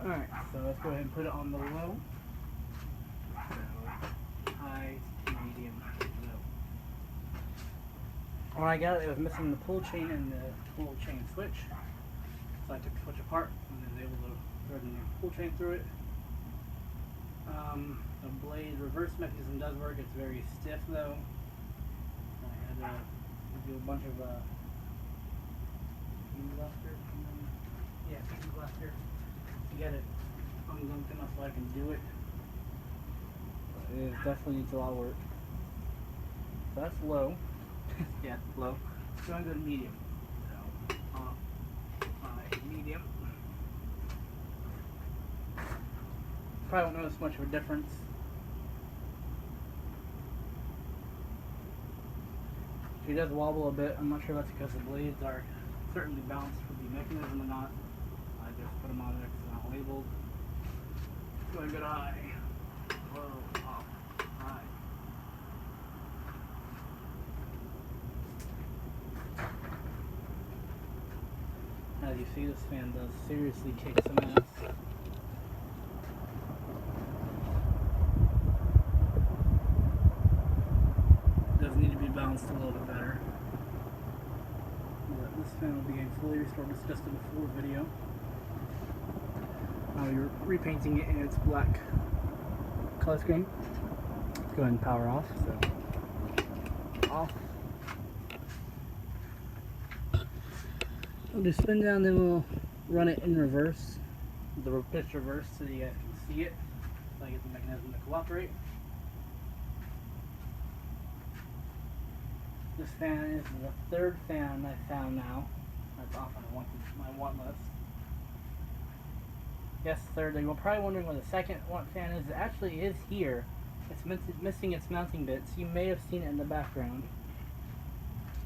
Alright, so let's go ahead and put it on the low. So, high, medium, low. When I got it, it was missing the pull chain and the pull chain switch. So I took the switch apart and was able to thread the new pull chain through it. The blade reverse mechanism does work. It's very stiff though. I had to do a bunch of pin blaster to get it unglumped enough so I can do it. But it definitely needs a lot of work. So that's low. Yeah, low. It's going to go to medium. So medium. Probably won't notice much of a difference. She does wobble a bit. I'm not sure if that's because the blades are certainly balanced for the mechanism or not. I just put them on there because they're not labeled. Go ahead and go to high. Low, off, high. As you see, this fan does seriously kick some ass. Does need to be balanced a little bit better. But this fan will be getting fully restored. It's just a before video. You're repainting it in its black color scheme. Let's go ahead and power off. So off. We'll do spin down, then we'll run it in reverse. The pitch reverse so you guys can see it. So I get the mechanism to cooperate. This fan is the third fan I found now. That's off on my want list. Yes, third. You're probably wondering where the second fan is. It actually is here. It's missing its mounting bits. You may have seen it in the background.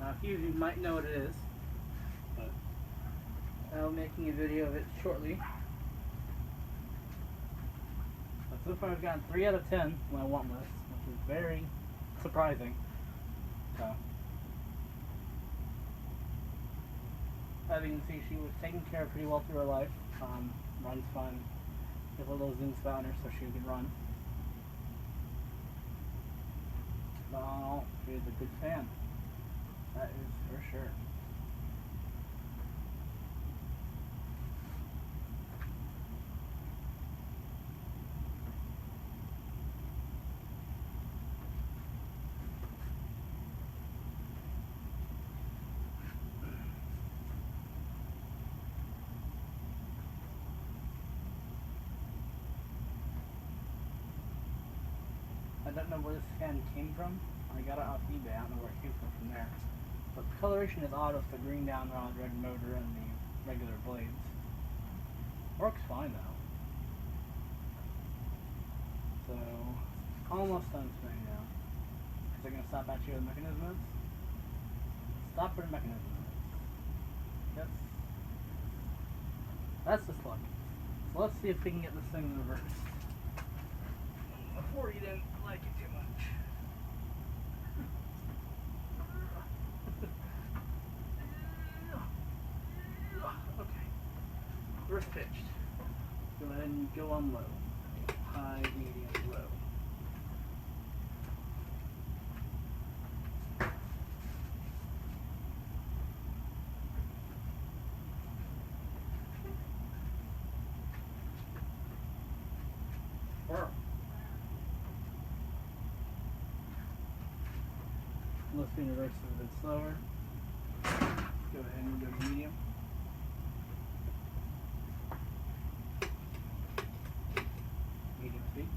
A few of you might know what it is. But I'll be making a video of it shortly. But so far I've gotten 3 out of 10 on my want list, which is very surprising. So, as you can see, she was taken care of pretty well through her life. Runs fine. Give a little zoom spout on her so she can run. But all in all, she is a good fan. That is for sure. I don't know where this fan came from. I got it off eBay. I don't know where it came from there. But the coloration is odd with the green down rod, red motor, and the regular blades. Works fine though. So, almost done spinning now. Is it going to stop actually where the mechanism is? Stop where the mechanism is. Yes. That's just lucky. So let's see if we can get this thing reversed. Before you didn't like it too much. Okay. Reverse pitched. Go ahead and go on low. High, medium, low. Let's be reverse a bit slower. Go ahead and go to medium. Medium speed.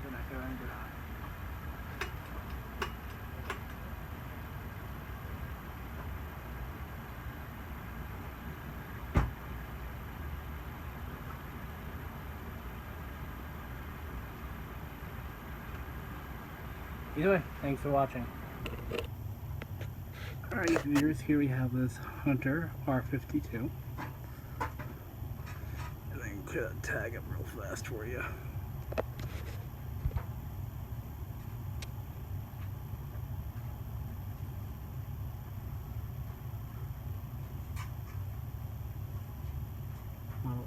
Then I go ahead and go high. Either way, thanks for watching. Alright viewers, here we have this Hunter R-52. And I can tag him real fast for you.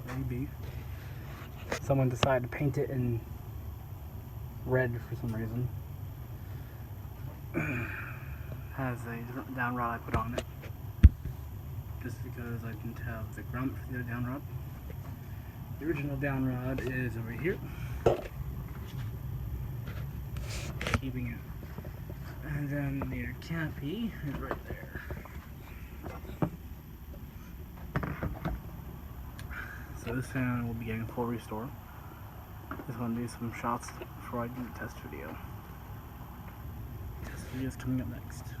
maybe. Someone decided to paint it in red for some reason. Has a different down rod I put on it, just because I didn't have the grommet for the other down rod. The original down rod is over here, keeping it, and then the canopy is right there. So this fan will be getting full restore. Just want to do some shots before I do the test video. Test video is coming up next.